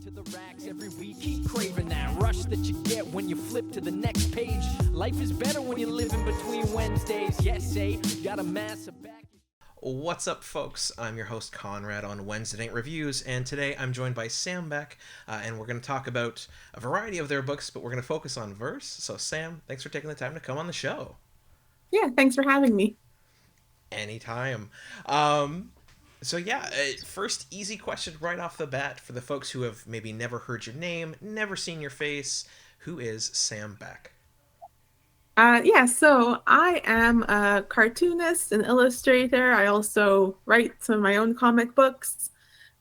to the racks every week. Keep craving that rush that you get when you flip to the next page. Life is better when you live in between Wednesdays. Yes, got a massive back. What's up, folks? I'm your host, Konrad, on Wednesday Night Reviews, and today I'm joined by Sam Beck, and we're going to talk about a variety of their books, but we're going to focus on verse. So, Sam, thanks for taking the time to come on the show. Yeah, thanks for having me. Anytime. First easy question right off the bat for the folks who have maybe never heard your name, never seen your face. Who is Sam Beck? So I am a cartoonist and illustrator. I also write some of my own comic books.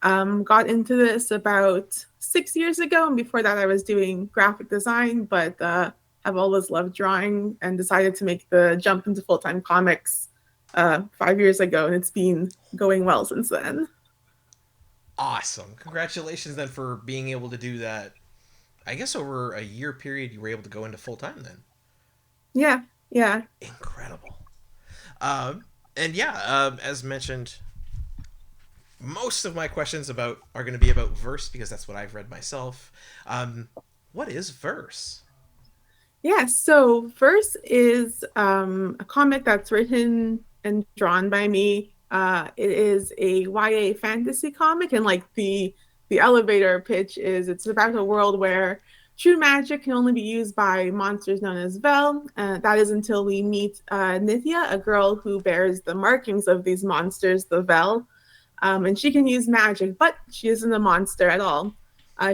Got into this about 6 years ago, and before that I was doing graphic design, but I've always loved drawing and decided to make the jump into full-time comics 5 years ago, and it's been going well since then. Awesome. Congratulations then for being able to do that. I guess over a year period you were able to go into full-time then. Yeah. Incredible. As mentioned, most of my questions are going to be about verse because that's what I've read myself. What is verse? Yeah, so verse is a comic that's written and drawn by me. It is a YA fantasy comic, and like the elevator pitch is it's about a world where true magic can only be used by monsters known as Vel. That is until we meet Nithya, a girl who bears the markings of these monsters, the Vel. And she can use magic, but she isn't a monster at all.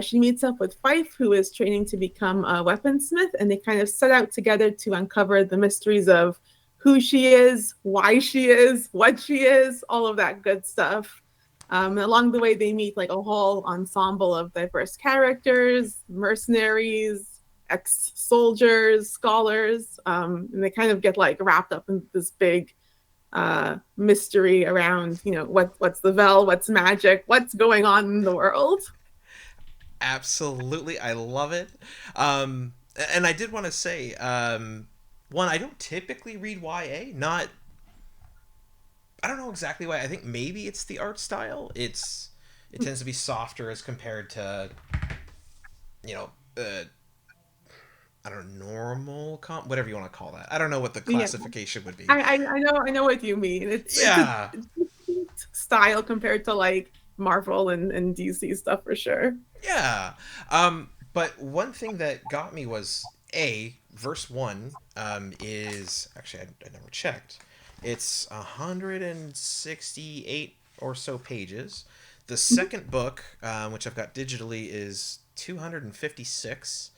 She meets up with Fife, who is training to become a weaponsmith, and they kind of set out together to uncover the mysteries of who she is, why she is, what she is, all of that good stuff. Along the way, they meet like a whole ensemble of diverse characters, mercenaries, ex-soldiers, scholars, and they kind of get like wrapped up in this big mystery around, what's the Vel, what's magic, what's going on in the world. Absolutely, I love it. And I did want to say, one, I don't typically read YA, I don't know exactly why. I think maybe it's the art style. It tends to be softer as compared to, I don't know, normal whatever you want to call that. I don't know what the classification would be. I know what you mean. It's a distinct style compared to like Marvel and DC stuff for sure. Yeah. But one thing that got me was verse 1 is actually I never checked. It's 168 or so pages. The second book, which I've got digitally, is 256,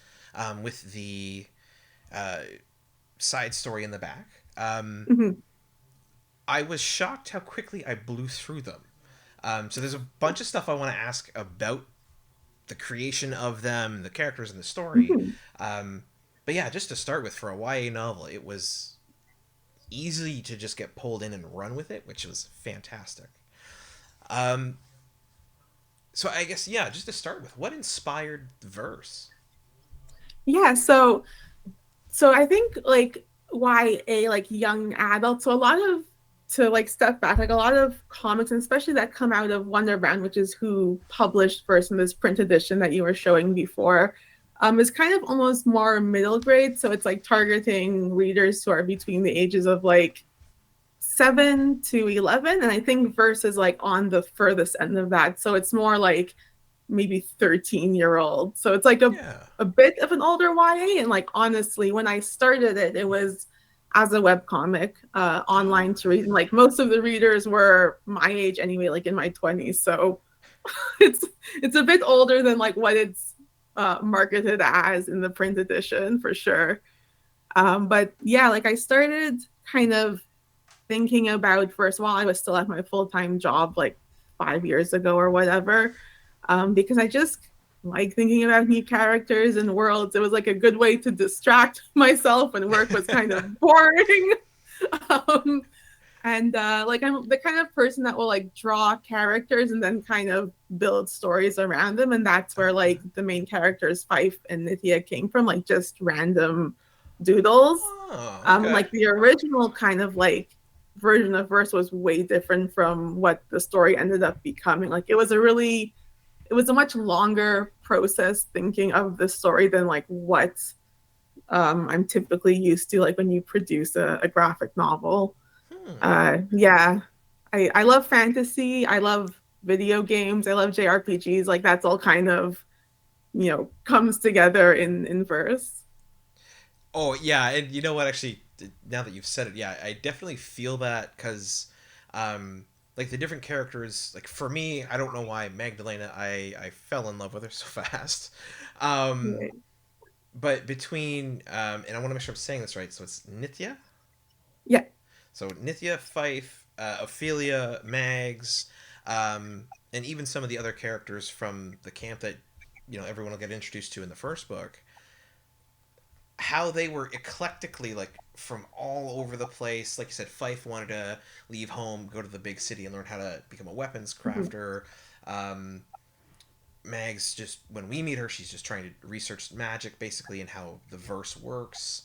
with the side story in the back. I was shocked how quickly I blew through them. So there's a bunch of stuff I want to ask about the creation of them, the characters in the story. But yeah, just to start with, for a YA novel, it was easy to just get pulled in and run with it, which was fantastic. So I guess, just to start with, what inspired verse? Yeah, so I think like YA, like young adults, so to step back, like a lot of comics, and especially that come out of WonderBound, which is who published first in this print edition that you were showing before, is kind of almost more middle grade. So it's like targeting readers who are between the ages of like 7 to 11. And I think verse is like on the furthest end of that. So it's more like maybe 13-year-old. So it's like a bit of an older YA. And like, honestly, when I started it, it was as a webcomic online to read. And like most of the readers were my age anyway, like in my 20s. So it's a bit older than like what it's marketed as in the print edition for sure. But yeah, like I started kind of thinking about verse while I was still at my full-time job like 5 years ago or whatever, because I just like thinking about new characters and worlds. It was like a good way to distract myself when work was kind of boring. Like I'm the kind of person that will like draw characters and then kind of build stories around them, and that's where like the main characters Fife and Nithya came from, like just random doodles. Like the original kind of like version of verse was way different from what the story ended up becoming. Like it was a really it was a much longer process thinking of the story than like what I'm typically used to, like when you produce a graphic novel. Yeah, I love fantasy. I love video games. I love JRPGs. Like that's all kind of, comes together in verse. Oh yeah, and you know what? Actually, now that you've said it, yeah, I definitely feel that because, like the different characters. Like for me, I don't know why Magdalena. I fell in love with her so fast. Um, Right. but between and I want to make sure I'm saying this right. So it's Nithya. Yeah. So Nithya, Fife, Ophelia, Mags, and even some of the other characters from the camp that everyone will get introduced to in the first book, how they were eclectically like from all over the place. Like you said, Fife wanted to leave home, go to the big city, and learn how to become a weapons Mhm. crafter. Um, Mags, just when we meet her, she's just trying to research magic basically and how the verse works.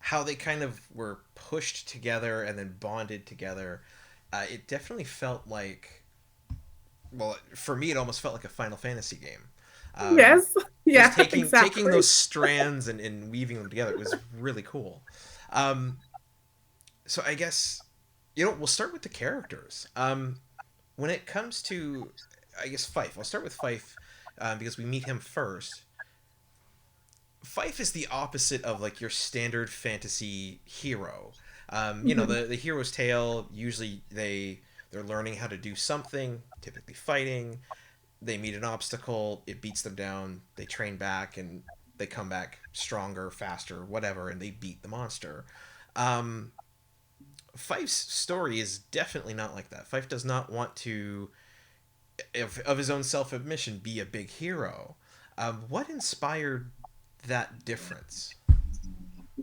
How they kind of were pushed together and then bonded together. It definitely felt like, well, for me, it almost felt like a Final Fantasy game. Um, Yes. just Yeah, taking exactly. those strands and weaving them together, it was really cool. Um, so I guess we'll start with the characters. When it comes to, I guess Fife, I'll start with Fife because we meet him first. Fife is the opposite of like your standard fantasy hero. Mhm. The hero's tale. Usually they're learning how to do something, typically fighting. They meet an obstacle, it beats them down. They train back and they come back stronger, faster, whatever, and they beat the monster. Um, Fife's story is definitely not like that. Fife does not want to, of his own self admission, be a big hero. What inspired that difference?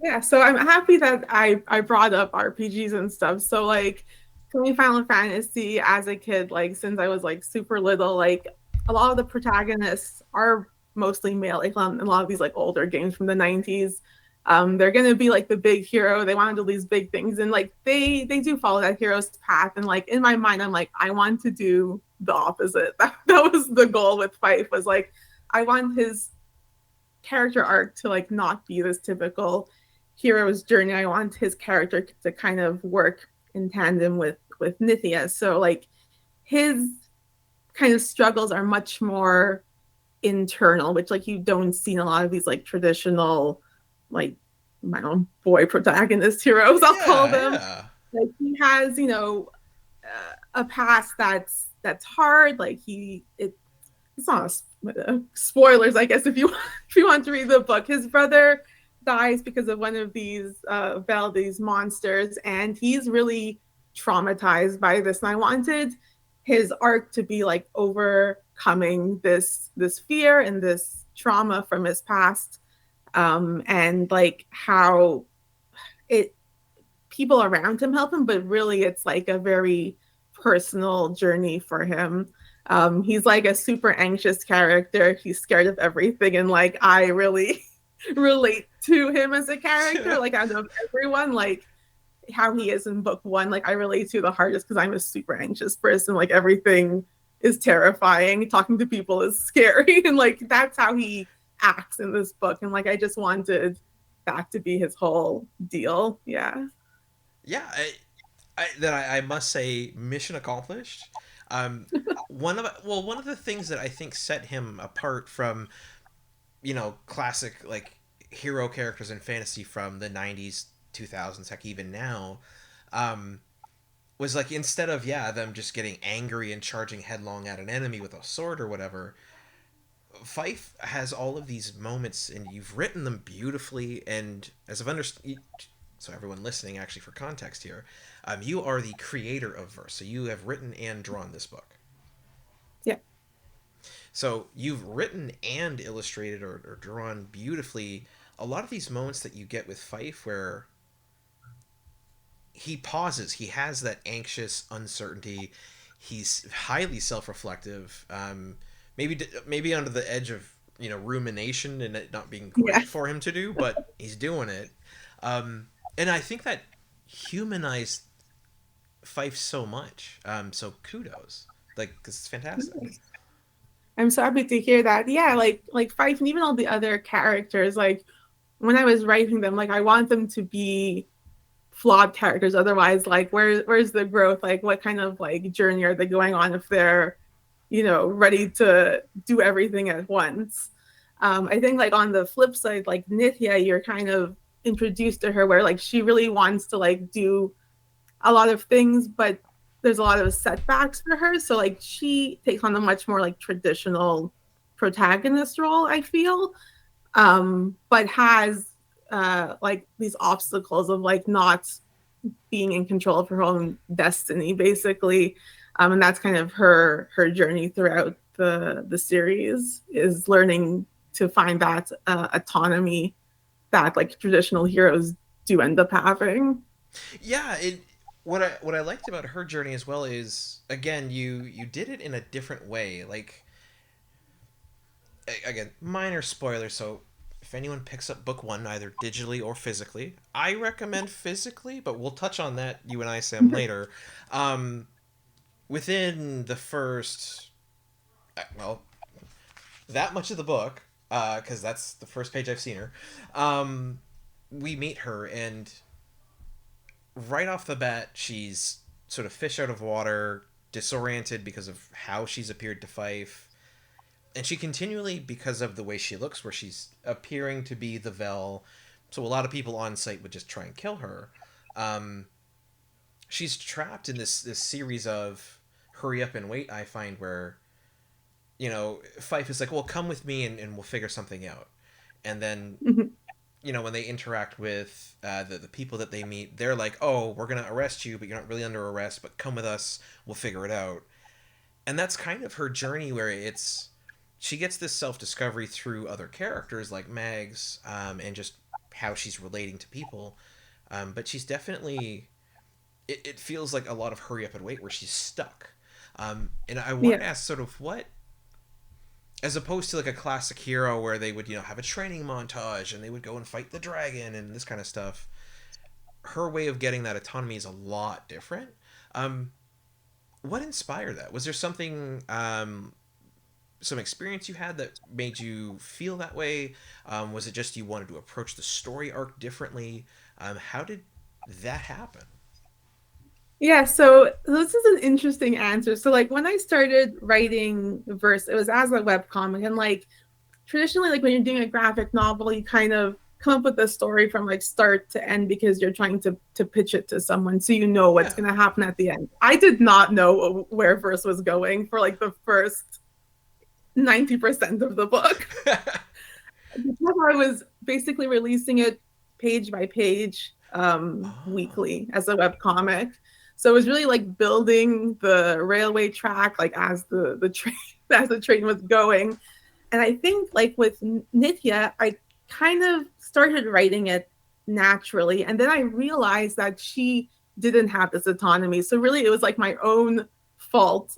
Yeah, so I'm happy that I brought up RPGs and stuff. So like playing Final Fantasy as a kid, like since I was like super little, like a lot of the protagonists are mostly male, like in a lot of these like older games from the 90s. They're gonna be like the big hero. They want to do these big things, and like they do follow that hero's path. And like in my mind, I'm like, I want to do the opposite. That was the goal with Fife, was like I want his character arc to like not be this typical hero's journey. I want his character to kind of work in tandem with Nithya. So like his kind of struggles are much more internal, which like you don't see in a lot of these like traditional like I don't know, boy protagonist heroes, I'll call Yeah, them. yeah. Like he has, a past that's hard. Like it's not spoilers, I guess, if you if you want to read the book. His brother dies because of one of these these monsters, and he's really traumatized by this. And I wanted his arc to be like overcoming this fear and this trauma from his past, and like how it people around him help him, but really it's like a very personal journey for him. He's like a super anxious character. He's scared of everything, and like I really relate to him as a character. Like out of everyone, like how he is in book one, like I relate to the hardest because I'm a super anxious person. Like everything is terrifying. Talking to people is scary, and like that's how he acts in this book. And like I just wanted that to be his whole deal. Yeah. Yeah, I must say, mission accomplished. Um, one of the things that I think set him apart from classic like hero characters in fantasy from the 90s, 2000s, heck even now, um, was like instead of them just getting angry and charging headlong at an enemy with a sword or whatever, Fife has all of these moments, and you've written them beautifully. And as I've understood, so everyone listening, actually for context here, you are the creator of verse, so you have written and drawn this book. Yeah. So you've written and illustrated or drawn beautifully a lot of these moments that you get with Fife, where he pauses, he has that anxious uncertainty, he's highly self-reflective, maybe under the edge of rumination and it not being Yeah. great for him to do, but he's doing it. And I think that humanized Fife so much. So kudos, like, 'cause it's fantastic. I'm so happy to hear that. Yeah, like Fife and even all the other characters, like when I was writing them, like I want them to be flawed characters. Otherwise, like where's the growth? Like what kind of like journey are they going on if they're, ready to do everything at once? I think like on the flip side, like Nithya, you're kind of introduced to her where like she really wants to like do a lot of things, but there's a lot of setbacks for her. So like she takes on a much more like traditional protagonist role, I feel, but has like these obstacles of like not being in control of her own destiny, basically. And that's kind of her journey throughout the series, is learning to find that autonomy that like traditional heroes do end up having. Yeah, what I liked about her journey as well is, again, you did it in a different way. Like, again, minor spoiler, so if anyone picks up book one either digitally or physically, I recommend physically, but we'll touch on that, you and I, Sam, later. Within the first, well, that much of the book, because that's the first page I've seen her, we meet her, and right off the bat, she's sort of fish out of water, disoriented because of how she's appeared to Fife. And she continually, because of the way she looks, where she's appearing to be the Vel, so a lot of people on site would just try and kill her. She's trapped in this series of hurry up and wait, I find, where, Fife is like, well, come with me and we'll figure something out. And then, when they interact with the people that they meet, they're like, oh, we're going to arrest you, but you're not really under arrest, but come with us, we'll figure it out. And that's kind of her journey, where she gets this self-discovery through other characters like Mags, and just how she's relating to people. But she's definitely, it feels like a lot of hurry up and wait where she's stuck. And I want to ask sort of what, as opposed to like a classic hero where they would, have a training montage and they would go and fight the dragon and this kind of stuff, her way of getting that autonomy is a lot different. What inspired that? Was there something, some experience you had that made you feel that way? Was it just you wanted to approach the story arc differently? How did that happen? Yeah, so this is an interesting answer. So like when I started writing verse, it was as a webcomic, and like traditionally, like when you're doing a graphic novel, you kind of come up with a story from like start to end because you're trying to pitch it to someone, so you know what's going to happen at the end. I did not know where verse was going for like the first 90% of the book. Because I was basically releasing it page by page, weekly as a webcomic. So it was really like building the railway track, like as the train as the train was going. And I think like with Nithya, I kind of started writing it naturally, and then I realized that she didn't have this autonomy. So really, it was like my own fault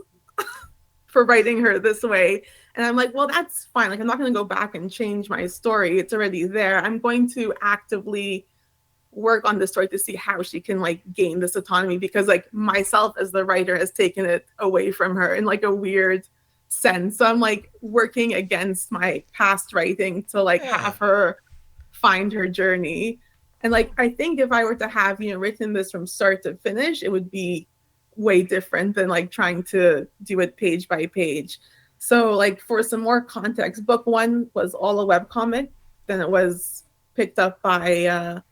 for writing her this way. And I'm like, well, that's fine. Like, I'm not going to go back and change my story. It's already there. I'm going to actively work on the story to see how she can like gain this autonomy, because like myself as the writer has taken it away from her in like a weird sense. So I'm like working against my past writing to like have her find her journey. And like, I think if I were to have, written this from start to finish, it would be way different than like trying to do it page by page. So like for some more context, book one was all a webcomic. Then it was picked up by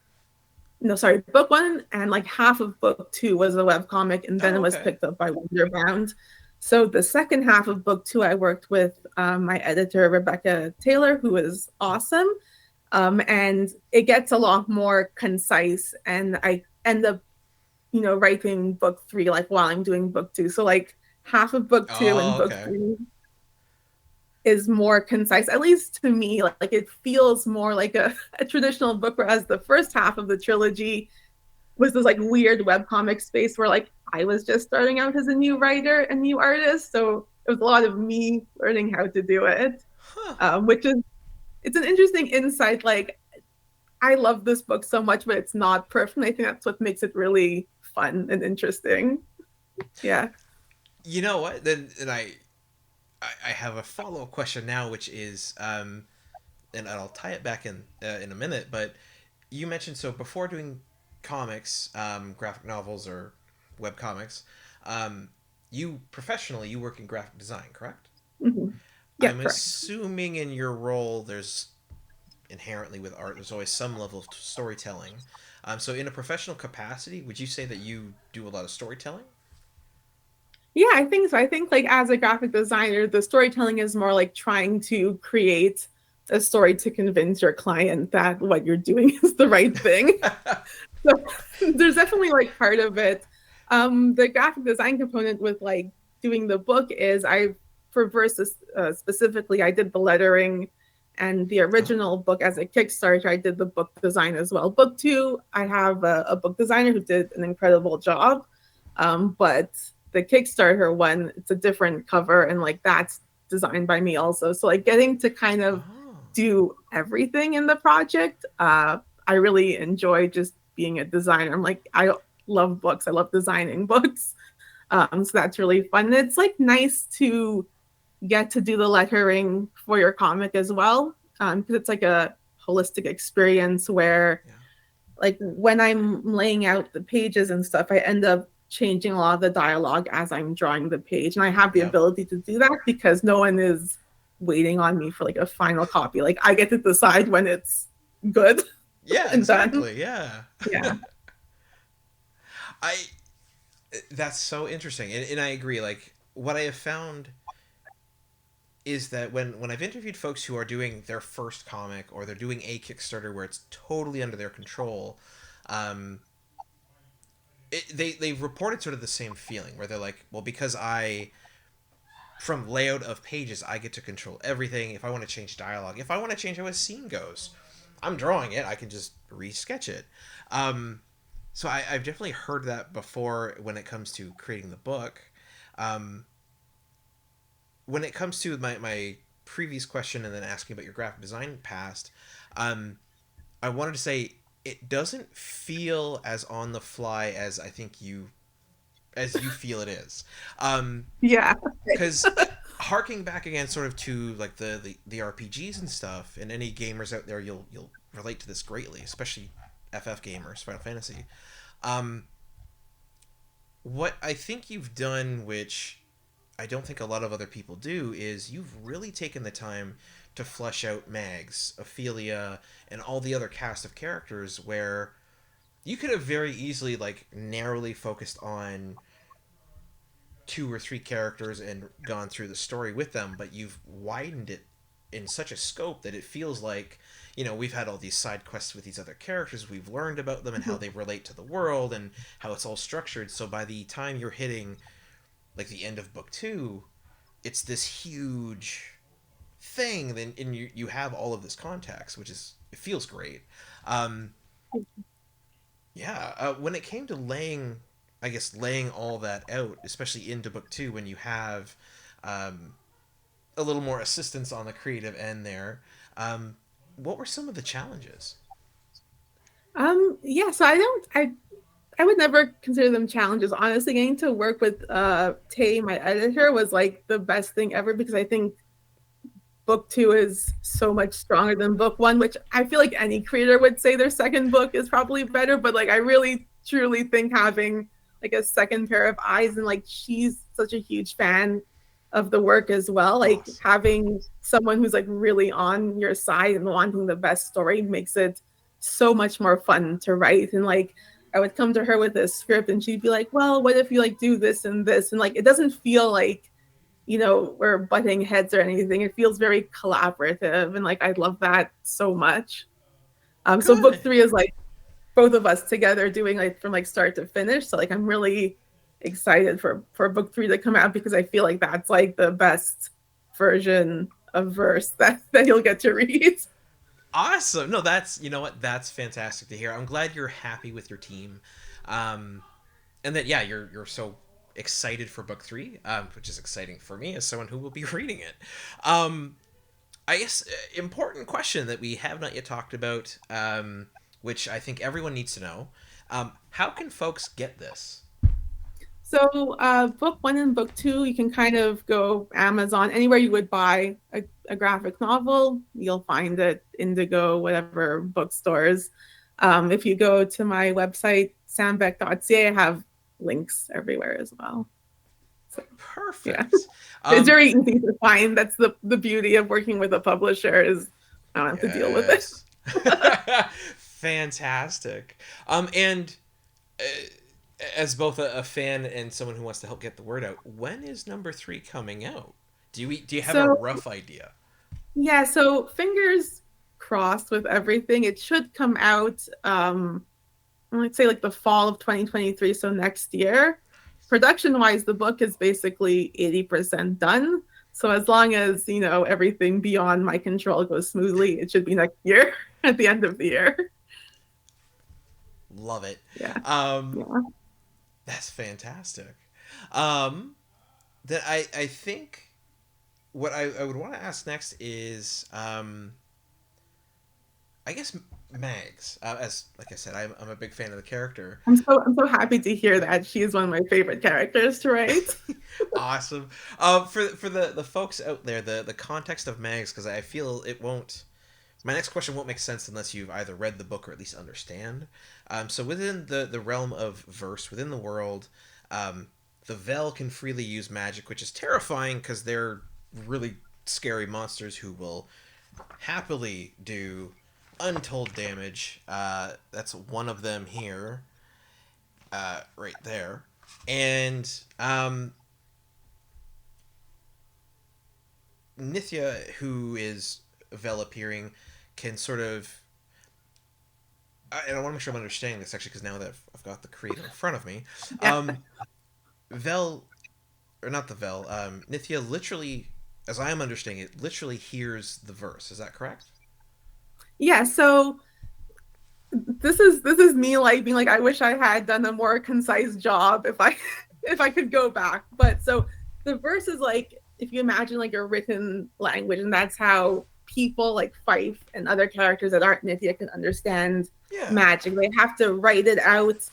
book one and like half of book two was a webcomic, and then it was picked up by WonderBound. So the second half of book two, I worked with my editor, Rebecca Taylor, who is awesome. And it gets a lot more concise, and I end up, writing book three like while I'm doing book two. So like half of book two and book three is more concise, at least to me. Like it feels more like a traditional book, whereas the first half of the trilogy was this like weird webcomic space where like I was just starting out as a new writer and new artist. So it was a lot of me learning how to do it, which is, it's an interesting insight. Like I love this book so much, but it's not perfect. I think that's what makes it really fun and interesting. Yeah. You know what? Then and I have a follow-up question now, which is, and I'll tie it back in a minute, but you mentioned, so before doing comics, graphic novels or web comics, you professionally, you work in graphic design, correct? Hmm. Yeah, I'm correct. assuming in your role, there's inherently with art, there's always some level of storytelling. So in a professional capacity, would you say that you do a lot of storytelling? Yeah, I think so. I think like as a graphic designer, the storytelling is more like trying to create a story to convince your client that what you're doing is the right thing. So there's definitely like part of it. The graphic design component with like doing the book is for Versus specifically, I did the lettering and the Oh. original book as a Kickstarter. I did the book design as well. Book two, I have a book designer who did an incredible job. But the Kickstarter one, it's a different cover and like that's designed by me also. So like getting to kind of Oh. do everything in the project, I really enjoy just being a designer. I'm like, I love books. I love designing books. So that's really fun. And it's like nice to get to do the lettering for your comic as well. Because it's like a holistic experience where Yeah. like when I'm laying out the pages and stuff, I end up changing a lot of the dialogue as I'm drawing the page. And I have the Yep. ability to do that because no one is waiting on me for like a final copy. Like I get to decide when it's good Yeah, and done. exactly. Yeah. Yeah. I That's so interesting. And I agree. Like what I have found is that when I've interviewed folks who are doing their first comic or they're doing a Kickstarter where it's totally under their control, um, they've reported sort of the same feeling where they're like, well, because I from layout of pages I get to control everything. If I want to change dialogue, if I want to change how a scene goes, I'm drawing it. I can just resketch it. So I've definitely heard that before when it comes to creating the book. Um, when it comes to my previous question and then asking about your graphic design past, um, I wanted to say it doesn't feel as on the fly as I think you feel it is. Yeah. Because harking back again sort of to like the RPGs and stuff, and any gamers out there, you'll relate to this greatly, especially FF gamers, Final Fantasy. Um, what I think you've done, which I don't think a lot of other people do, is you've really taken the time to flesh out Mags, Ophelia, and all the other cast of characters where you could have very easily like narrowly focused on two or three characters and gone through the story with them, but you've widened it in such a scope that it feels like, we've had all these side quests with these other characters, we've learned about them and how they relate to the world and how it's all structured. So by the time you're hitting like the end of book two, it's this huge thing. Then and you have all of this context, which is it feels great. Um, yeah, when it came to laying all that out, especially into book two, when you have um, a little more assistance on the creative end there, what were some of the challenges? Yeah, so I would never consider them challenges. Honestly, getting to work with Tay, my editor, was like the best thing ever because I think book two is so much stronger than book one, which I feel like any creator would say their second book is probably better. But like I really truly think having like a second pair of eyes, and like she's such a huge fan of the work as well. Like Awesome. having someone who's like really on your side and wanting the best story makes it so much more fun to write. And like I would come to her with a script and she'd be like, well, what if you like do this and this? And like it doesn't feel like we're butting heads or anything. It feels very collaborative, and like I love that so much. So book Good. three is like both of us together doing like from like start to finish. So like I'm really excited for book three to come out because I feel like that's like the best version of verse that you'll get to read. Awesome. No, that's you know what that's fantastic to hear. I'm glad you're happy with your team, um, and that yeah you're so excited for book three, which is exciting for me as someone who will be reading it. Um, I guess important question that we have not yet talked about, which I think everyone needs to know. How can folks get this? So book 1 and book 2, you can kind of go Amazon, anywhere you would buy a graphic novel, you'll find it, Indigo, whatever bookstores. If you go to my website, sambeck.ca, I have links everywhere as well. So, yeah, Perfect. it's very easy to find. That's the beauty of working with a publisher, is I don't have to deal with it. Fantastic. And as both a fan and someone who wants to help get the word out, when is number 3 coming out? Do you have a rough idea? Yeah, so fingers crossed with everything. It should come out, let's say like the fall of 2023, so next year. Production-wise, the book is basically 80% done. So as long as, everything beyond my control goes smoothly, it should be next year at the end of the year. Love it. Yeah. That's fantastic. Then I think what I would want to ask next is, I guess Mags. As like I said, I'm a big fan of the character. I'm so happy to hear that. She is one of my favorite characters to write. Awesome. For the folks out there, the context of Mags, because I feel it won't. My next question won't make sense unless you've either read the book or at least understand. So within the realm of verse, within the world, the Vel can freely use magic, which is terrifying because they're really scary monsters who will happily do untold damage. That's one of them here, right there. And Nithya, who is Vel appearing, can sort of, and I want to make sure I'm understanding this actually, because now that I've got the creator in front of me, Vel, or not the Vel, Nithya literally, as I am understanding it, literally hears the verse. Is that correct? Yeah, so this is me like being like, I wish I had done a more concise job if I could go back. But so the verse is like, if you imagine like a written language, and that's how people like Fife and other characters that aren't Nithya can understand magic. They have to write it out,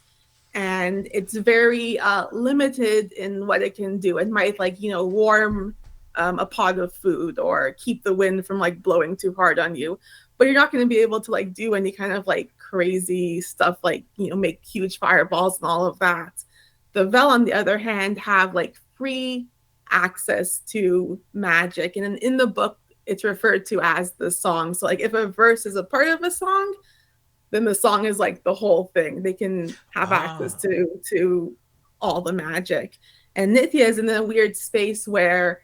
and it's very limited in what it can do. It might warm a pot of food or keep the wind from like blowing too hard on you, but you're not going to be able to like do any kind of like crazy stuff like make huge fireballs and all of that. The Vel, on the other hand, have like free access to magic, and in the book it's referred to as the song. So like if a verse is a part of a song, then the song is like the whole thing. They can have access to all the magic. And Nithya is in a weird space where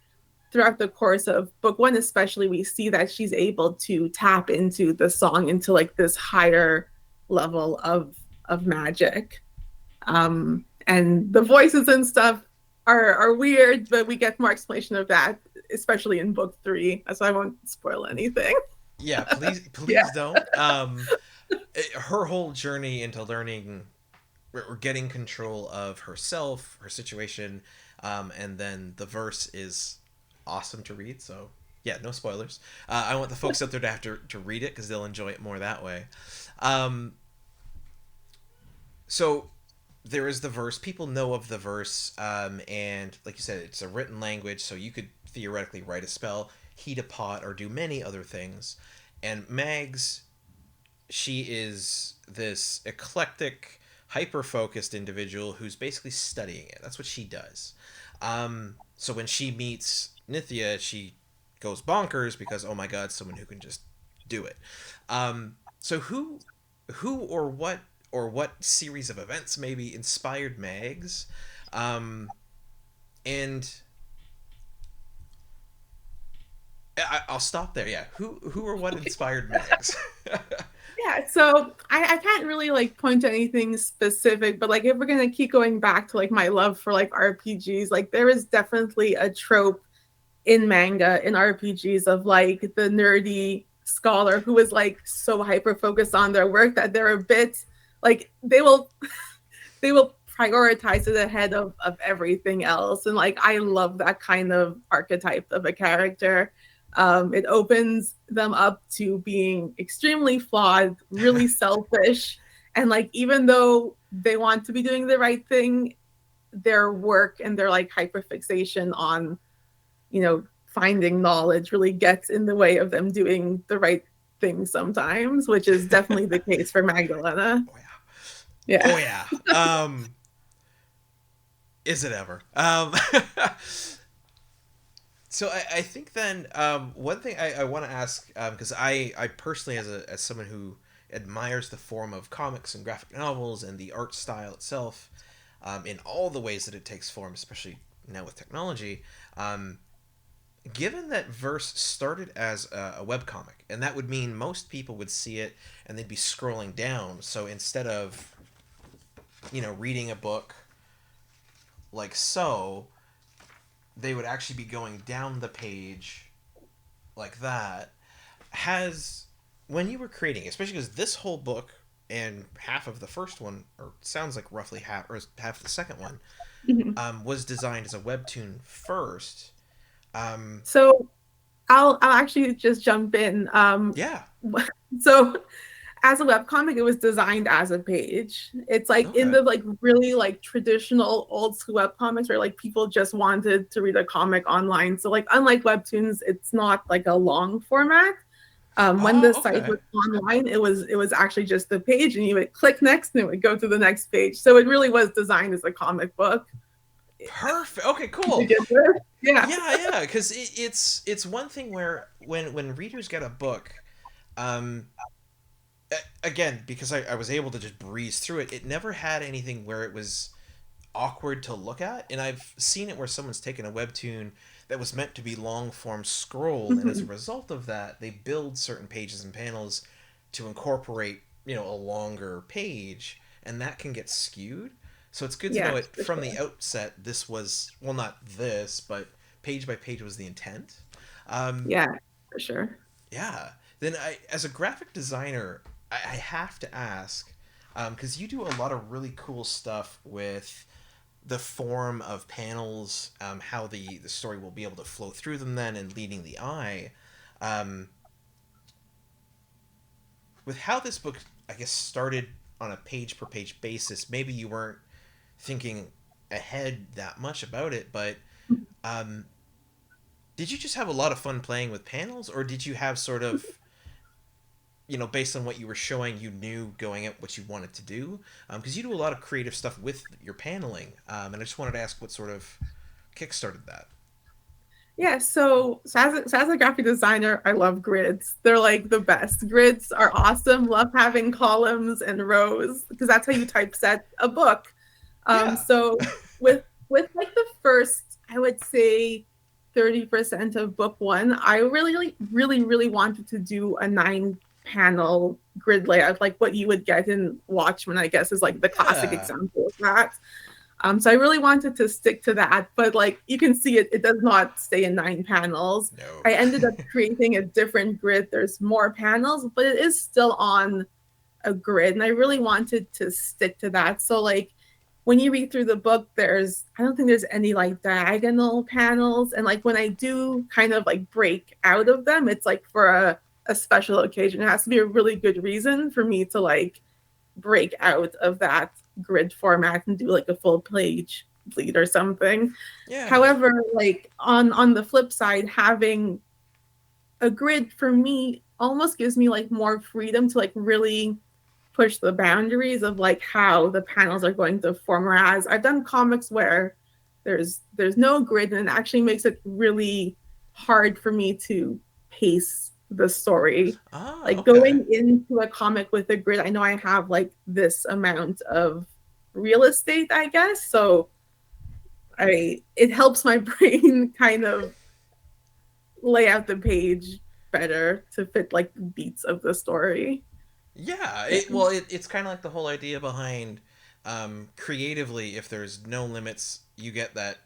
throughout the course of book 1 especially, we see that she's able to tap into the song, into like this higher level of magic. And the voices and stuff are weird, but we get more explanation of that, especially in book 3, so I won't spoil anything. Yeah, please don't. Her whole journey into learning or getting control of herself, her situation, and then the verse is awesome to read. So yeah, no spoilers. I want the folks out there to have to read it because they'll enjoy it more that way. So there is the verse. People know of the verse, and like you said, it's a written language, so you could theoretically write a spell, heat a pot, or do many other things. And Mags, she is this eclectic, hyper-focused individual who's basically studying it. That's what she does. So when she meets Nithya, she goes bonkers because, oh my god, someone who can just do it. So who or what series of events maybe inspired Mags? And I'll stop there. Yeah, who or what inspired Mags? Yeah, so I can't really like point to anything specific, but like if we're gonna keep going back to like my love for like RPGs, like there is definitely a trope in manga, in RPGs, of like the nerdy scholar who is like so hyper focused on their work that they're a bit like they will prioritize it ahead of everything else. And like I love that kind of archetype of a character. It opens them up to being extremely flawed, really selfish, and like even though they want to be doing the right thing, their work and their like hyperfixation on, you know, finding knowledge really gets in the way of them doing the right thing sometimes, which is definitely the case for Magdalena. Oh Yeah. Oh yeah. Is it ever? So I think then one thing I want to ask, because I personally, as someone who admires the form of comics and graphic novels and the art style itself, in all the ways that it takes form, especially now with technology, given that verse started as a webcomic, and that would mean most people would see it and they'd be scrolling down. So instead of, you know, reading a book like so, they would actually be going down the page like that. Has, when you were creating, especially because this whole book and half of the first one, or sounds like roughly half, or half of the second one, was designed as a webtoon first. So I'll actually just jump in. Yeah. So as a webcomic, it was designed as a page. It's like in the like really like traditional old school webcomics where like people just wanted to read a comic online. So like unlike webtoons, it's not like a long format. When the site was online, it was actually just the page, and you would click next, and it would go to the next page. So it really was designed as a comic book. Perfect. Okay, cool. Yeah. Because it's one thing where when readers get a book, again, because I was able to just breeze through it, it never had anything where it was awkward to look at. And I've seen it where someone's taken a webtoon that was meant to be long form scroll, and as a result of that, they build certain pages and panels to incorporate, you know, a longer page, and that can get skewed. So it's good to know it from the outset. This was, well, not this, but page by page was the intent. Yeah, for sure. Yeah. Then as a graphic designer, I have to ask, because you do a lot of really cool stuff with the form of panels, how the story will be able to flow through them then, and leading the eye. With how this book, I guess, started on a page per page basis, maybe you weren't thinking ahead that much about it, but did you just have a lot of fun playing with panels, or did you have sort of, you know, based on what you were showing, you knew going at what you wanted to do? Because you do a lot of creative stuff with your paneling, and I just wanted to ask what sort of kickstarted that. Yeah, so as a graphic designer, I love grids. They're like the best. Grids are awesome. Love having columns and rows because that's how you typeset a book. So with like the first, I would say 30% of book one, I really wanted to do a 9-panel grid layout, like what you would get in Watchmen, I guess, is like the classic example of that. So I really wanted to stick to that, but like you can see it does not stay in 9 panels. No. I ended up creating a different grid. There's more panels, but it is still on a grid, and I really wanted to stick to that. So like when you read through the book, I don't think there's any like diagonal panels, and like when I do kind of like break out of them, it's like for a special occasion. It has to be a really good reason for me to like break out of that grid format and do like a full page bleed or something. However, like on the flip side, having a grid for me almost gives me like more freedom to like really push the boundaries of like how the panels are going to form. Whereas I've done comics where there's no grid, and it actually makes it really hard for me to pace the story. Going into a comic with a grid, I know I have like this amount of real estate, I guess. So it helps my brain kind of lay out the page better to fit like the beats of the story. Yeah, it's kind of like the whole idea behind creatively, if there's no limits, you get the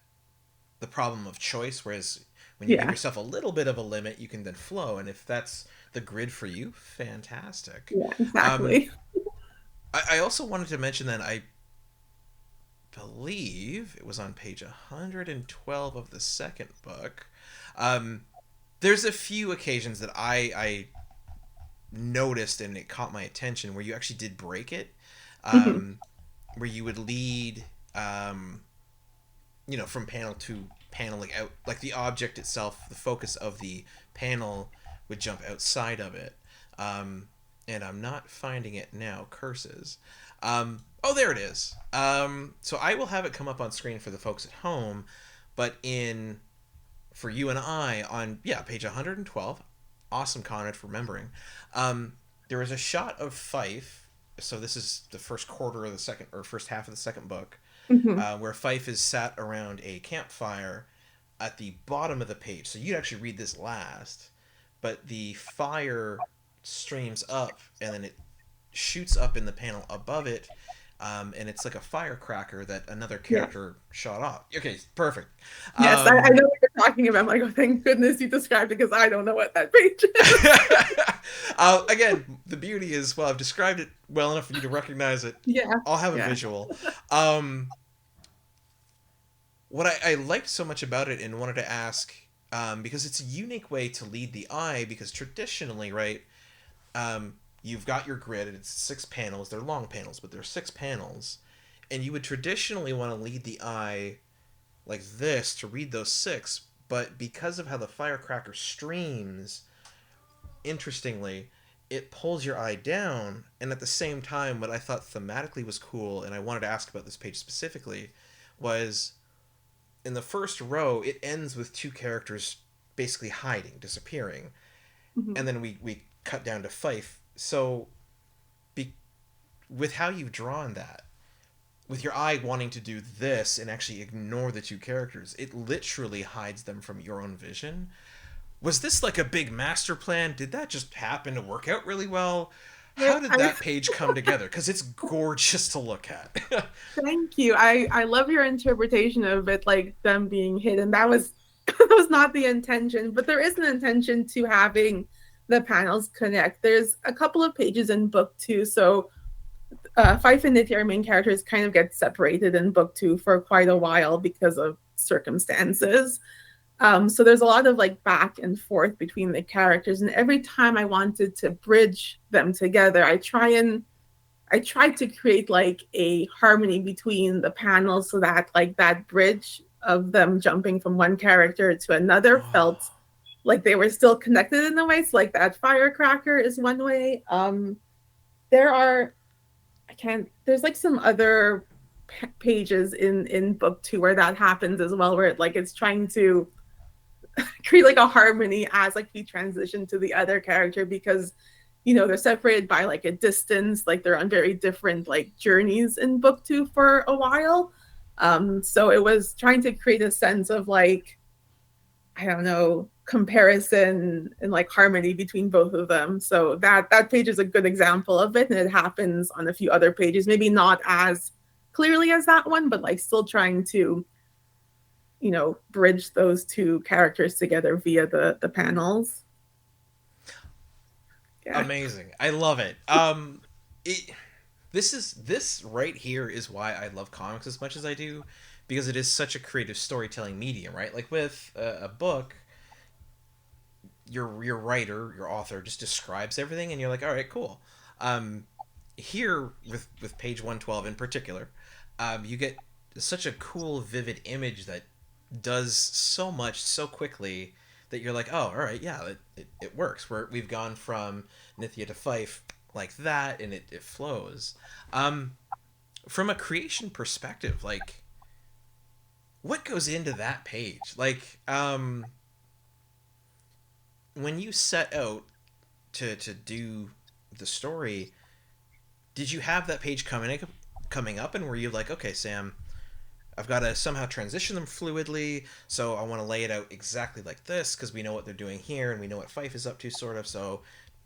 problem of choice, whereas when you give yourself a little bit of a limit, you can then flow. And if that's the grid for you, fantastic. Yeah, exactly. I also wanted to mention that I believe it was on page 112 of the second book. There's a few occasions that I noticed and it caught my attention where you actually did break it, where you would lead from panel to panel, like out, like the object itself, the focus of the panel would jump outside of it. And I'm not finding it now. Curses. Oh, there it is. So I will have it come up on screen for the folks at home, but for you and I on page 112. Awesome, Konrad, for remembering. There is a shot of Fife. So this is the first quarter of the second, or first half of the second book, where Fife is sat around a campfire at the bottom of the page. So you'd actually read this last, but the fire streams up and then it shoots up in the panel above it, and it's like a firecracker that another character shot off. Okay, perfect. Yes, I know what you're talking about. I'm like, oh, thank goodness you described it, because I don't know what that page is. Again, the beauty is, well, I've described it well enough for you to recognize it. Yeah, I'll have a visual. What I liked so much about it and wanted to ask, because it's a unique way to lead the eye, because traditionally, right, you've got your grid and it's 6 panels. They're long panels, but they're 6 panels. And you would traditionally want to lead the eye like this to read those 6. But because of how the firecracker streams, interestingly, it pulls your eye down. And at the same time, what I thought thematically was cool, and I wanted to ask about this page specifically, was in the first row, it ends with 2 characters basically hiding, disappearing. And then we cut down to Fife. So, with how you've drawn that, with your eye wanting to do this and actually ignore the 2 characters, it literally hides them from your own vision. Was this like a big master plan? Did that just happen to work out really well? How did that page come together? Because it's gorgeous to look at. Thank you. I love your interpretation of it, like them being hidden. That was not the intention, but there is an intention to having the panels connect. There's a couple of pages in book 2, so Fife and Nithya, our main characters, kind of get separated in book 2 for quite a while because of circumstances. So there's a lot of like back and forth between the characters, and every time I wanted to bridge them together, I tried to create like a harmony between the panels, so that like that bridge of them jumping from one character to another felt like they were still connected in a way. So like that firecracker is one way. There's like some other pages in book 2 where that happens as well, where it's trying to create like a harmony as like we transition to the other character, because they're separated by like a distance, like they're on very different like journeys in book 2 for a while. So it was trying to create a sense of like, I don't know, comparison and like harmony between both of them. So that page is a good example of it, and it happens on a few other pages, maybe not as clearly as that one, but like still trying to bridge those 2 characters together via the panels. Amazing. I love it. This right here is why I love comics as much as I do, because it is such a creative storytelling medium, right? Like with a book, your writer, your author just describes everything and you're like, all right, cool. Here with page 112 in particular, you get such a cool, vivid image that does so much so quickly that you're like, oh, all right, yeah, it works. We've gone from Nithya to Fife like that, and it flows. From a creation perspective, like, what goes into that page? Like, when you set out to do the story, did you have that page coming up, and were you like, okay, Sam, I've got to somehow transition them fluidly, so I want to lay it out exactly like this, because we know what they're doing here, and we know what Fife is up to, sort of, so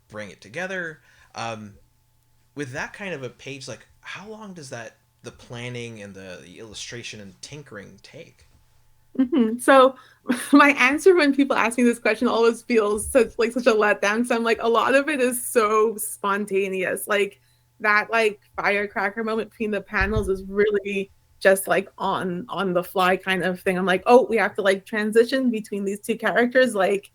bring it together. With that kind of a page, like, how long does the planning and the illustration and tinkering take? So my answer when people ask me this question always feels such a letdown. So I'm like, a lot of it is so spontaneous. Like that like firecracker moment between the panels is really just like on the fly kind of thing. I'm like, oh, we have to like transition between these 2 characters. Like,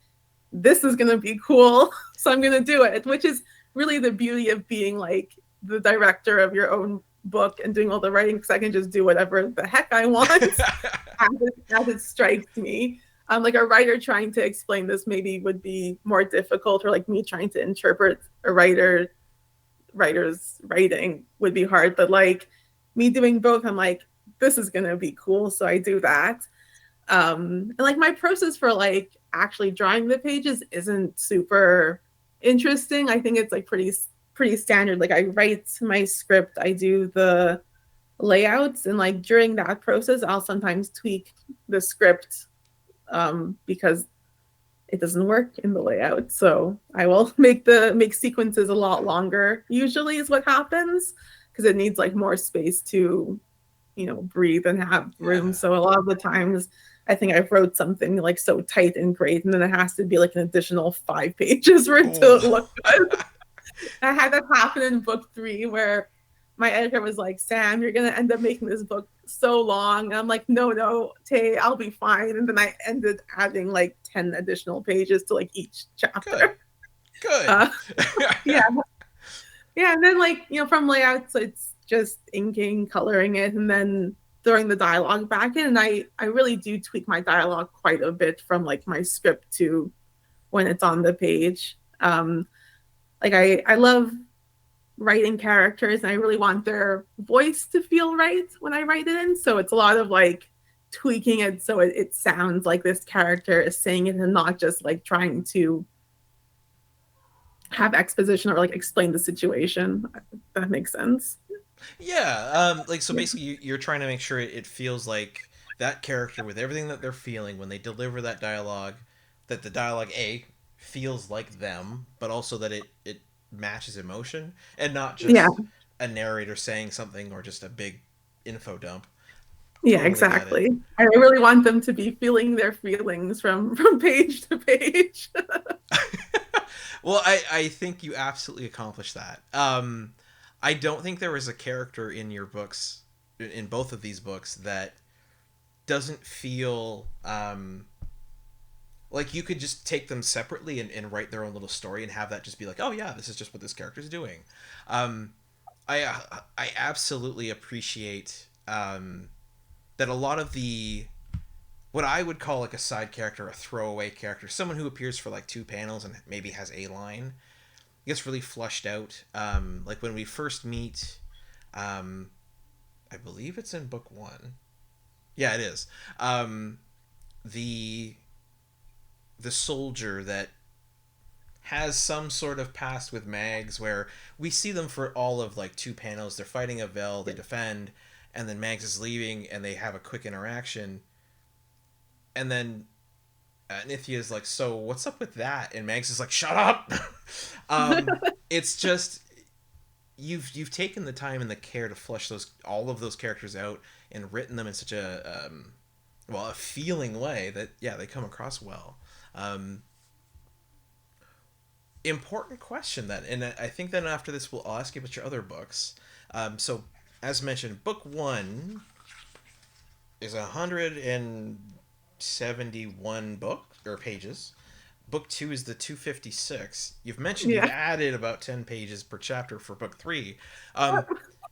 this is gonna be cool, so I'm gonna do it, which is really the beauty of being like the director of your own book and doing all the writing because I can just do whatever the heck I want as it strikes me. Like a writer trying to explain this maybe would be more difficult, or like me trying to interpret a writer's writing would be hard. But like me doing both, I'm like, this is gonna be cool, so I do that. And like my process for like actually drawing the pages isn't super interesting. I think it's like pretty standard. Like I write my script, I do the layouts, and like during that process I'll sometimes tweak the script because it doesn't work in the layout. So I will make sequences a lot longer, usually is what happens, because it needs like more space to, breathe and have room. Yeah. So a lot of the times I think I wrote something like so tight and great, and then it has to be like an additional 5 pages for it to look good. I had that happen in book 3 where my editor was like, Sam, you're going to end up making this book so long. And I'm like, no, Tay, I'll be fine. And then I ended adding like 10 additional pages to like each chapter. Good. Yeah. Yeah. And then like, from layouts, it's just inking, coloring it, and then throwing the dialogue back in. And I really do tweak my dialogue quite a bit from like my script to when it's on the page. Like I love writing characters, and I really want their voice to feel right when I write it in. So it's a lot of like tweaking it so it sounds like this character is saying it, and not just like trying to have exposition or like explain the situation. If that makes sense. Yeah. So basically you're trying to make sure it feels like that character, with everything that they're feeling when they deliver that dialogue, that the dialogue feels like them, but also that it matches emotion, and not just a narrator saying something or just a big info dump. Yeah, totally, exactly. I really want them to be feeling their feelings from page to page. Well, I think you absolutely accomplished that. I don't think there was a character in your books, in both of these books, that doesn't feel like you could just take them separately and write their own little story and have that just be like, oh yeah, this is just what this character's doing. I absolutely appreciate that a lot of what I would call like a side character, a throwaway character, someone who appears for like 2 panels and maybe has a line, gets really flushed out. Like when we first meet, I believe it's in book 1. Yeah, it is. The soldier that has some sort of past with Mags, where we see them for all of like 2 panels. They're fighting a Vel, they defend, and then Mags is leaving, and they have a quick interaction. And then Nithya is like, so what's up with that? And Mags is like, shut up! It's just, you've taken the time and the care to flesh all of those characters out and written them in such a feeling way that, yeah, they come across well. Important question then, and I think then after this I'll ask you about your other books. So as mentioned, book 1 is 171 pages. Book 2 is the 256. You've mentioned you added about 10 pages per chapter for book 3.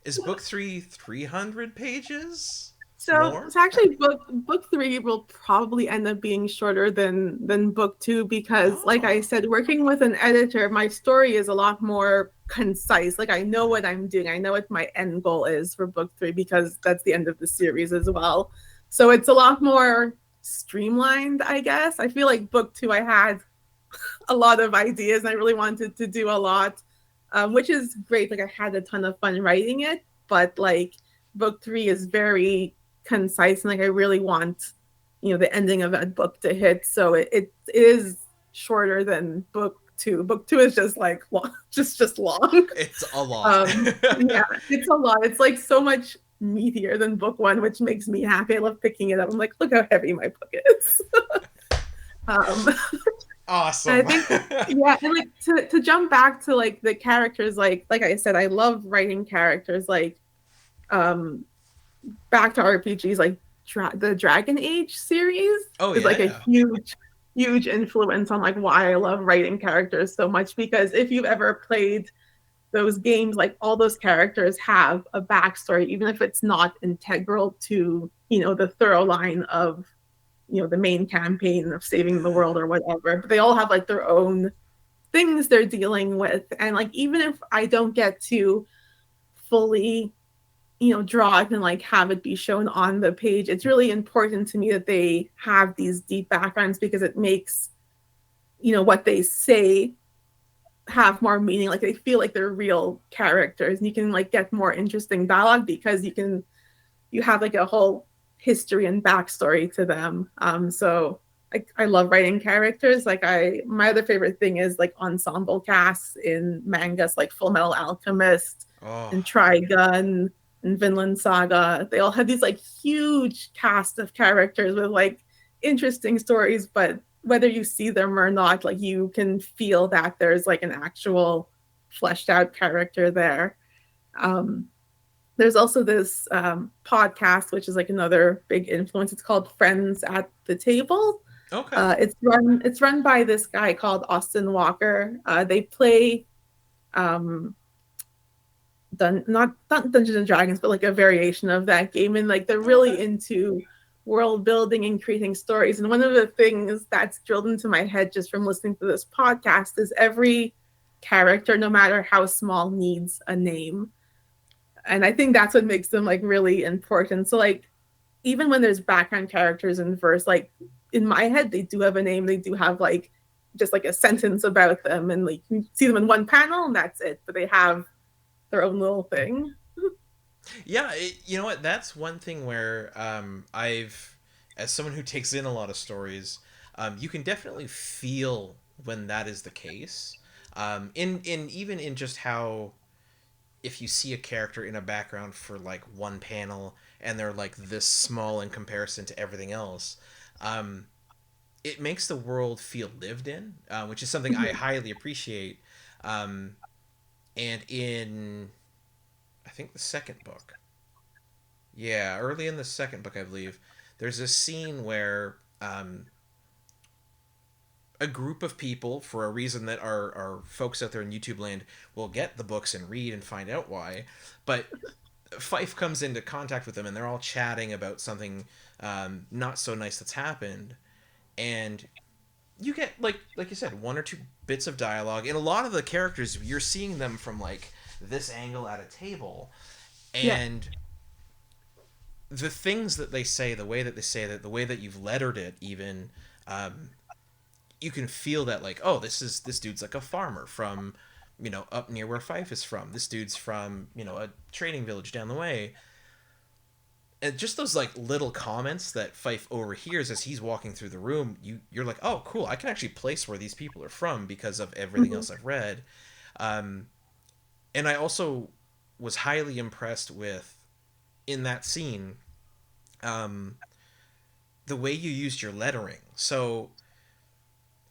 Is book 3 300 pages? So it's actually book 3 will probably end up being shorter than book 2 because, like I said, working with an editor, my story is a lot more concise. Like I know what I'm doing. I know what my end goal is for book 3 because that's the end of the series as well. So it's a lot more streamlined, I guess. I feel like book 2 I had a lot of ideas and I really wanted to do a lot, which is great. Like I had a ton of fun writing it, but like book 3 is very concise, and like I really want the ending of that book to hit, so it is shorter than book 2. Book 2 is just like long, just long. It's a lot. Yeah, it's a lot. It's like so much meatier than book 1, which makes me happy. I love picking it up. I'm like, look how heavy my book is. Awesome. I think, yeah, and like to jump back to like the characters, like I said, I love writing characters like back to RPGs, like the Dragon Age series is like a huge influence on like why I love writing characters so much, because if you've ever played those games, like all those characters have a backstory, even if it's not integral to, the thorough line of, the main campaign of saving the world or whatever. But they all have like their own things they're dealing with. And like, even if I don't get to fully, draw it and like have it be shown on the page, it's really important to me that they have these deep backgrounds, because it makes, what they say have more meaning. Like they feel like they're real characters, and you can like get more interesting dialogue because you have like a whole history and backstory to them. So I love writing characters. Like my other favorite thing is like ensemble casts in mangas, like Full Metal Alchemist and Trigun and Vinland Saga. They all have these like huge cast of characters with like interesting stories, but whether you see them or not, like you can feel that there's like an actual fleshed out character there. There's also this podcast, which is like another big influence. It's called Friends at the Table. Okay. It's run by this guy called Austin Walker. They play not Dungeons and Dragons, but like a variation of that game, and like they're really into world building and creating stories. And one of the things that's drilled into my head just from listening to this podcast is every character, no matter how small, needs a name. And I think that's what makes them like really important. So like, even when there's background characters in verse, like in my head, they do have a name. They do have like just like a sentence about them, and like you see them in one panel and that's it. But they have their own little thing. Yeah, you know what? That's one thing where as someone who takes in a lot of stories, you can definitely feel when that is the case. Even in just how, if you see a character in a background for like one panel and they're like this small in comparison to everything else, it makes the world feel lived in, which is something I highly appreciate. And in, I think the second book, early in the second book, I believe, there's a scene where a group of people, for a reason that our folks out there in YouTube land will get the books and read and find out why, but Fife comes into contact with them and they're all chatting about something not so nice that's happened, and you get like you said, one or two bits of dialogue, and a lot of the characters, you're seeing them from like this angle at a table, and the things that they say, the way that they say that, the way that you've lettered it, even you can feel that like, oh, this dude's like a farmer from, up near where Fife is from. This dude's from, a trading village down the way. And just those like little comments that Fife overhears as he's walking through the room, you're like, oh, cool, I can actually place where these people are from because of everything else I've read. And I also was highly impressed with, in that scene, the way you used your lettering. So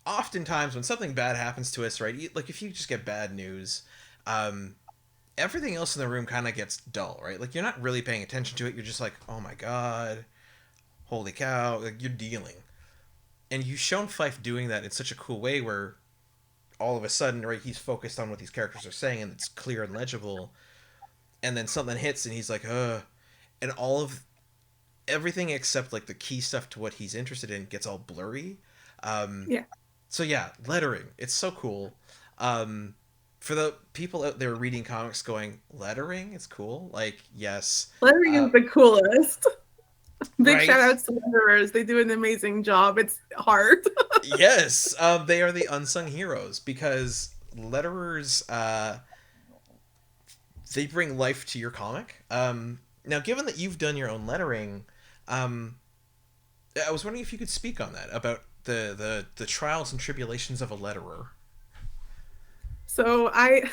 oftentimes when something bad happens to us, right, like if you just get bad news, everything else in the room kind of gets dull, right? Like you're not really paying attention to it. You're just like, oh my god, holy cow, like you're dealing. And you've shown Fife doing that in such a cool way where all of a sudden, right, he's focused on what these characters are saying and it's clear and legible. And then something hits and he's like, and all of everything except like the key stuff to what he's interested in gets all blurry. So yeah, lettering, it's so cool. For the people out there reading comics going, lettering, it's cool. Like, yes. Lettering is the coolest. Big right? shout outs to letterers. They do an amazing job. It's hard. Yes. They are the unsung heroes because letterers, they bring life to your comic. Now, given that you've done your own lettering, I was wondering if you could speak on that, about the trials and tribulations of a letterer. So I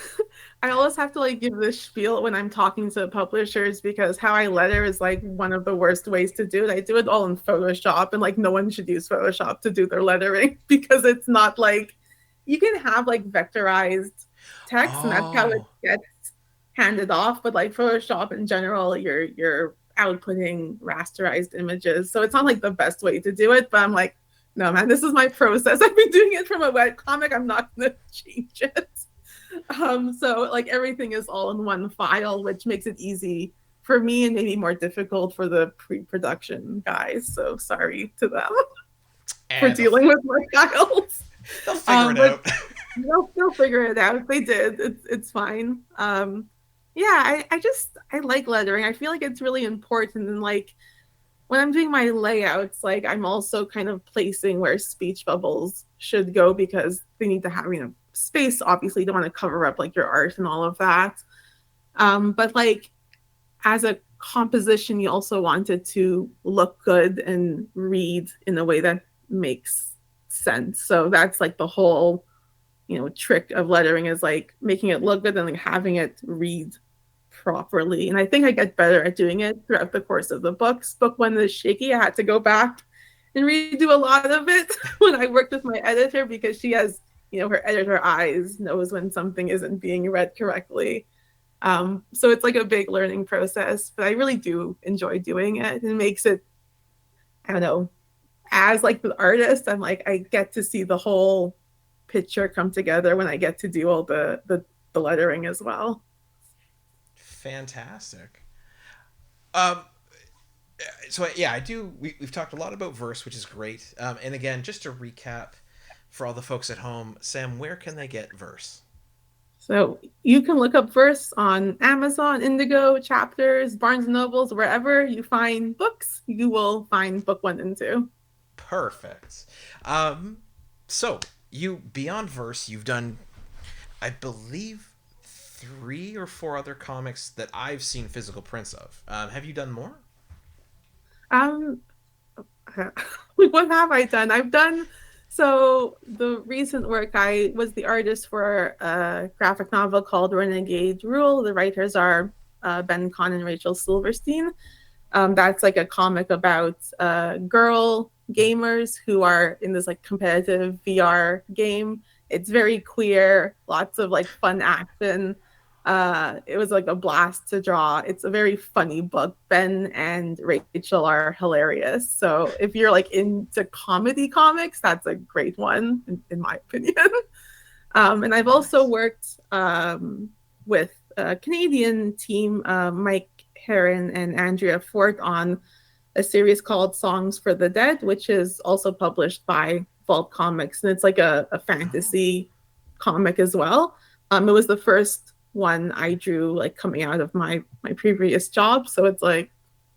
always have to like give this spiel when I'm talking to publishers, because how I letter is like one of the worst ways to do it. I do it all in Photoshop, and like no one should use Photoshop to do their lettering because it's not like, you can have like vectorized text and that's how it gets handed off, but like Photoshop in general, you're outputting rasterized images, so it's not like the best way to do it. But I'm like, no man, this is my process. I've been doing it from a webcomic. I'm not gonna change it. So like everything is all in one file, which makes it easy for me and maybe more difficult for the pre-production guys. So sorry to them for And dealing with my files. they'll figure it But out. they'll figure it out. They did. It's fine. Yeah, I like lettering. I feel like it's really important, and like when I'm doing my layouts, like I'm also kind of placing where speech bubbles should go because they need to have, space. Obviously, you don't want to cover up like your art and all of that. But like as a composition, you also want it to look good and read in a way that makes sense. So that's like the whole, trick of lettering is like making it look good and like having it read properly. And I think I get better at doing it throughout the course of the books. Book one is shaky. I had to go back and redo a lot of it when I worked with my editor because she has, her editor eyes, knows when something isn't being read correctly. So it's like a big learning process, but I really do enjoy doing it. It makes it, I don't know, as like the artist, I'm like, I get to see the whole picture come together when I get to do all the lettering as well. Fantastic. So yeah, I do. We've talked a lot about verse, which is great. And again, just to recap for all the folks at home, Sam, where can they get verse? So you can look up verse on Amazon, Indigo, Chapters, Barnes and Nobles, wherever you find books, you will find book 1 and 2. Perfect. So you, beyond verse, you've done, I believe, 3 or 4 other comics that I've seen physical prints of. Have you done more? What have I done? So the recent work, I was the artist for a graphic novel called Renegade Rule. The writers are Ben Kahn and Rachel Silverstein. That's like a comic about girl gamers who are in this like competitive VR game. It's very queer, lots of like fun action. It was like a blast to draw. It's a very funny book. Ben and Rachel are hilarious. So if you're like into comedy comics, that's a great one, in my opinion. And I've also worked with a Canadian team, Mike Heron and Andrea Fort, on a series called Songs for the Dead, which is also published by Vault Comics. And it's like a fantasy comic as well. It was the first one I drew like coming out of my previous job, so it's like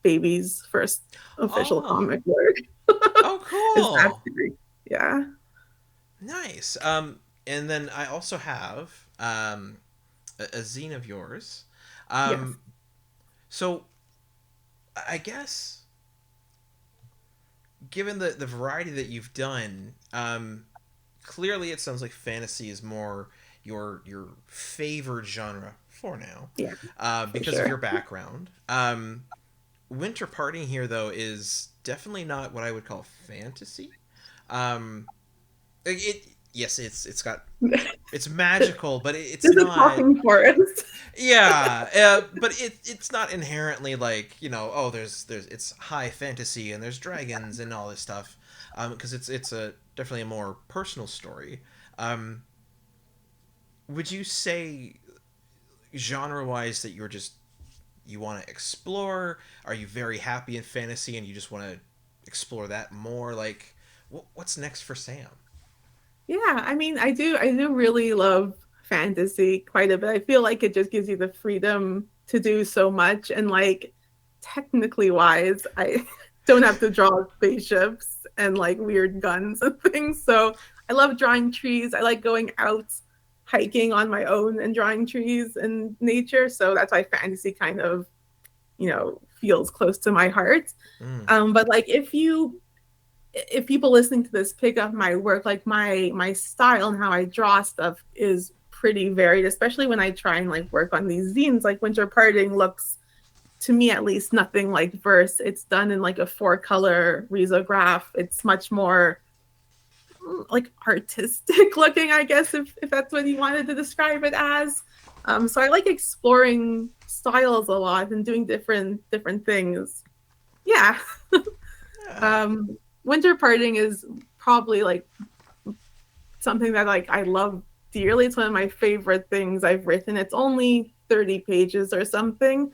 baby's first official comic work. Oh, cool. Yeah, nice. And then I also have a zine of yours. Yes. So I guess given the variety that you've done, clearly it sounds like fantasy is more your favored genre for now. Yeah. Because sure. of your background. Winter Parting here though is definitely not what I would call fantasy. It's got it's magical, but it's not a talking forest. Yeah, but it's not inherently like, there's it's high fantasy and there's dragons and all this stuff, because it's a definitely a more personal story. Would you say genre-wise that you want to explore? Are you very happy in fantasy and you just want to explore that more? Like what's next for Sam? Yeah, I mean, I do really love fantasy quite a bit. I feel like it just gives you the freedom to do so much, and like technically wise, I don't have to draw spaceships and like weird guns and things. So I love drawing trees. I like going out hiking on my own and drawing trees and nature. So that's why fantasy kind of, feels close to my heart. But like if people listening to this pick up my work, like my style and how I draw stuff is pretty varied, especially when I try and like work on these zines. Like Winter Parting looks, to me at least, nothing like verse. It's done in like a 4-color risograph. It's much more like artistic looking, I guess, if that's what you wanted to describe it as. So I like exploring styles a lot and doing different things. Yeah. Winter Parting is probably like something that like I love dearly. It's one of my favorite things I've written. It's only 30 pages or something.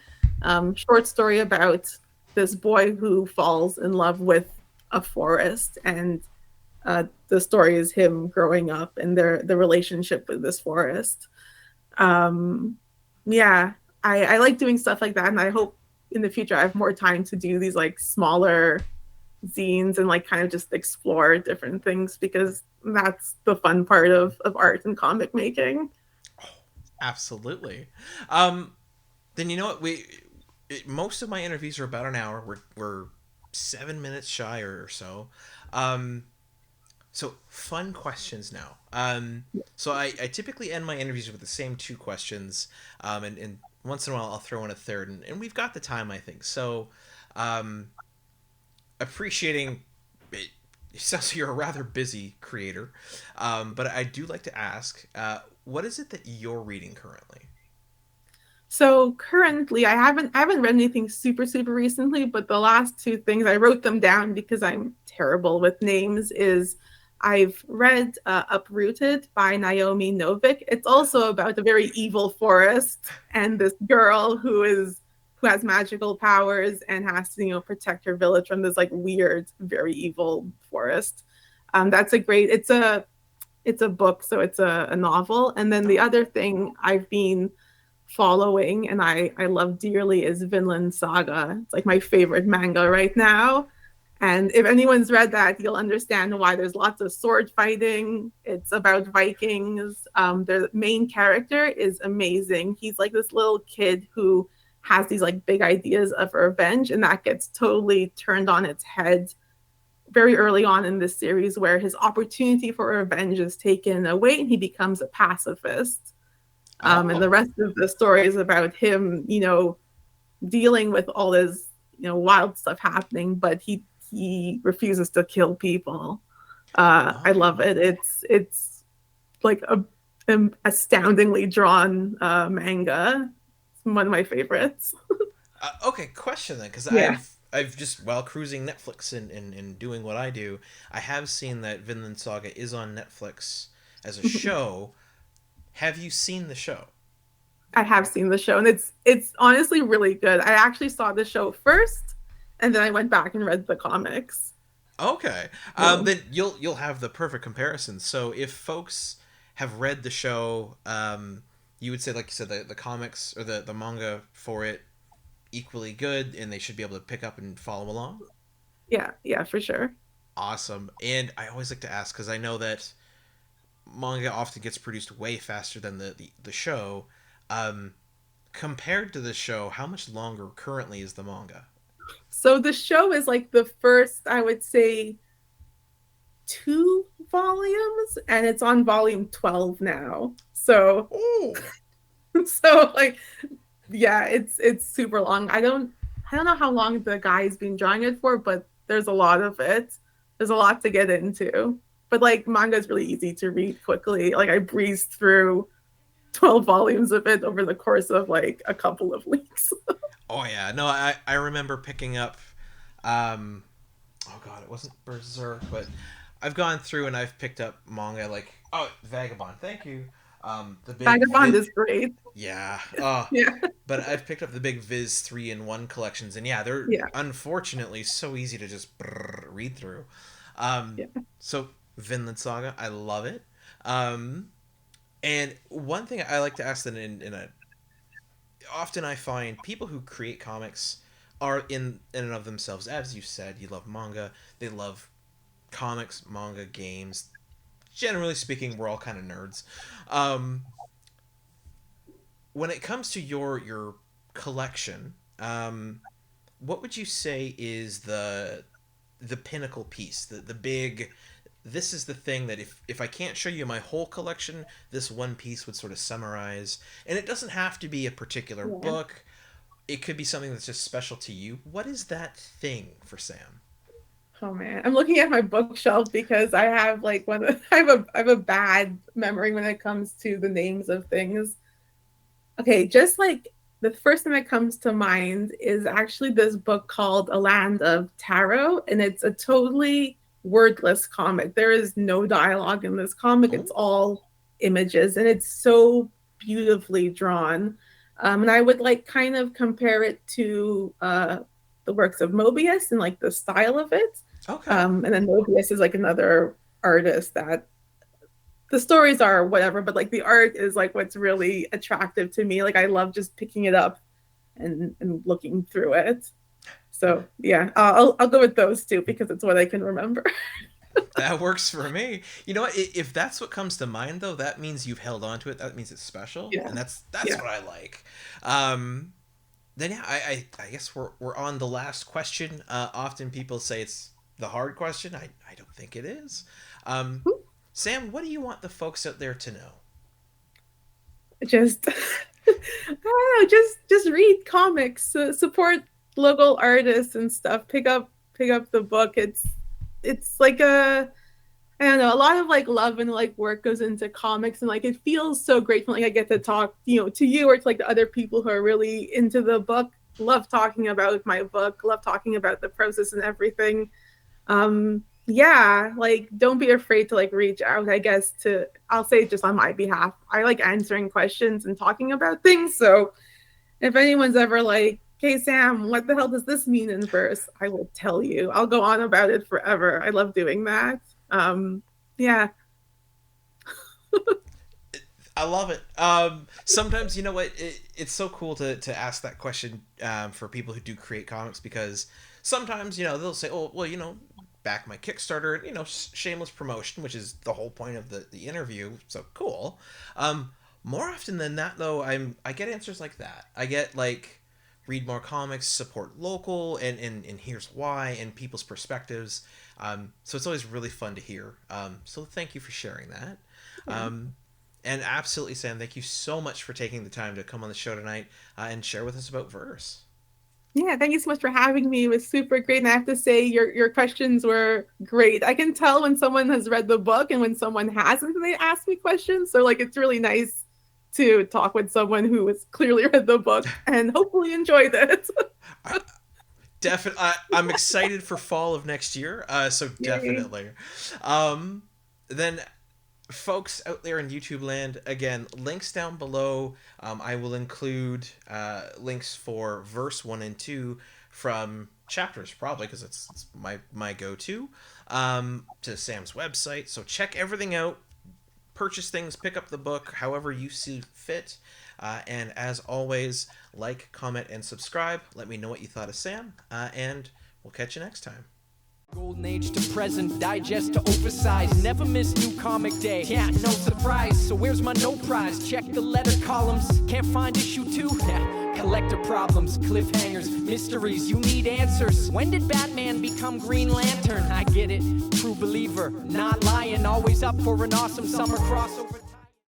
Short story about this boy who falls in love with a forest, and the story is him growing up and the relationship with this forest. Yeah, I like doing stuff like that, and I hope in the future I have more time to do these like smaller zines and like kind of just explore different things, because that's the fun part of art and comic making. Absolutely. Then you know what, most of my interviews are about an hour. We're 7 minutes shy or so. So fun questions now. So I typically end my interviews with the same two questions, and once in a while I'll throw in a third, and we've got the time, I think. So, appreciating it, it sounds like you're a rather busy creator, but I do like to ask, what is it that you're reading currently? So currently, I haven't read anything super recently, but the last two things I wrote them down because I'm terrible with names. Is I've read Uprooted by Naomi Novik. It's also about a very evil forest and this girl who has magical powers and has to protect her village from this like weird, very evil forest. That's a great. It's a book, so it's a novel. And then the other thing I've been following and I love dearly is Vinland Saga. It's like my favorite manga right now. And if anyone's read that, you'll understand why there's lots of sword fighting. It's about Vikings. The main character is amazing. He's like this little kid who has these like big ideas of revenge, and that gets totally turned on its head very early on in this series, where his opportunity for revenge is taken away and he becomes a pacifist. And the rest of the story is about him, dealing with all this, wild stuff happening, but he refuses to kill people. I love it. It's like an astoundingly drawn manga. It's one of my favorites. Okay, question then, because I've just, while cruising Netflix and doing what I do, I have seen that Vinland Saga is on Netflix as a show. Have you seen the show? I have seen the show, and it's honestly really good. I actually saw the show first, and then I went back and read the comics. Okay, then you'll have the perfect comparison. So if folks have read the show, you would say, like you said, the comics or the manga for it equally good, and they should be able to pick up and follow along. Yeah, for sure. Awesome. And I always like to ask, because I know that manga often gets produced way faster than the show. Compared to the show, how much longer currently is the manga? So the show is like the first, I would say, 2 volumes, and it's on volume 12 now. So, so like, yeah, it's super long. I don't know how long the guy's been drawing it for, but there's a lot of it. There's a lot to get into. But like manga is really easy to read quickly. Like I breezed through 12 volumes of it over the course of like a couple of weeks. Oh yeah, no, I remember picking up, oh god, it wasn't Berserk, but I've gone through and I've picked up manga like, oh, Vagabond, thank you. The big Vagabond is great. Yeah. Yeah. But I've picked up the big Viz 3-in-1 collections, and yeah, they're unfortunately so easy to just read through. So Vinland Saga, I love it. And one thing I like to ask that often I find people who create comics are in and of themselves, as you said, you love manga, they love comics, manga, games. Generally speaking, we're all kind of nerds. When it comes to your collection, what would you say is the pinnacle piece, the big, this is the thing that if I can't show you my whole collection, this one piece would sort of summarize. And it doesn't have to be a particular book. It could be something that's just special to you. What is that thing for Sam? Oh man, I'm looking at my bookshelf because I have like I have a bad memory when it comes to the names of things. Okay, just like the first thing that comes to mind is actually this book called A Land of Tarot, and it's a totally wordless comic. There is no dialogue in this comic. It's all images, and it's so beautifully drawn. And I would like kind of compare it to the works of Mobius and like the style of it. Okay. And then Mobius is like another artist that the stories are whatever, but like the art is like what's really attractive to me. Like I love just picking it up and looking through it. So yeah, I'll go with those two because it's what I can remember. That works for me. You know what? If that's what comes to mind, though, that means you've held on to it. That means it's special, Yeah. and that's Yeah. what I like. Then yeah, I guess we're on the last question. Often people say it's the hard question. I don't think it is. Sam, what do you want the folks out there to know? Just I don't know, just read comics, support local artists and stuff. Pick up the book. It's like I don't know, a lot of like love and like work goes into comics, and like it feels so great when like I get to talk, to you or to like the other people who are really into the book. Love talking about my book, love talking about the process and everything. Yeah, like don't be afraid to like reach out, I guess. I'll say just on my behalf, I like answering questions and talking about things. So if anyone's ever like, hey Sam, what the hell does this mean in verse, I will tell you. I'll go on about it forever. I love doing that. Yeah. I love it. Sometimes, you know what, it's so cool to ask that question for people who do create comics, because sometimes, they'll say, oh, well, back my Kickstarter, shameless promotion, which is the whole point of the interview. So cool. More often than that, though, I get answers like that. I get like, read more comics, support local, and here's why, and people's perspectives. So it's always really fun to hear. So thank you for sharing that. Yeah. And absolutely, Sam, thank you so much for taking the time to come on the show tonight and share with us about verse. Yeah, thank you so much for having me. It was super great. And I have to say, your questions were great. I can tell when someone has read the book and when someone hasn't, and they ask me questions. So like, it's really nice to talk with someone who has clearly read the book and hopefully enjoyed it. Definitely. I'm excited for fall of next year. So definitely. Then folks out there in YouTube land, again, links down below. I will include links for verse 1 and 2 from chapters, probably because it's my go-to, to Sam's website. So check everything out, purchase things, pick up the book however you see fit, and as always, like, comment, and subscribe. Let me know what you thought of Sam, and we'll catch you next time. Golden age to present, digest to oversize. Never miss new comic day, yeah, no surprise. So where's my no prize? Check the letter columns. Can't find issue 2? Yeah, collector problems, cliffhangers, mysteries, you need answers. When did Batman become Green Lantern? I get it, true believer, not lying. Always up for an awesome summer crossover.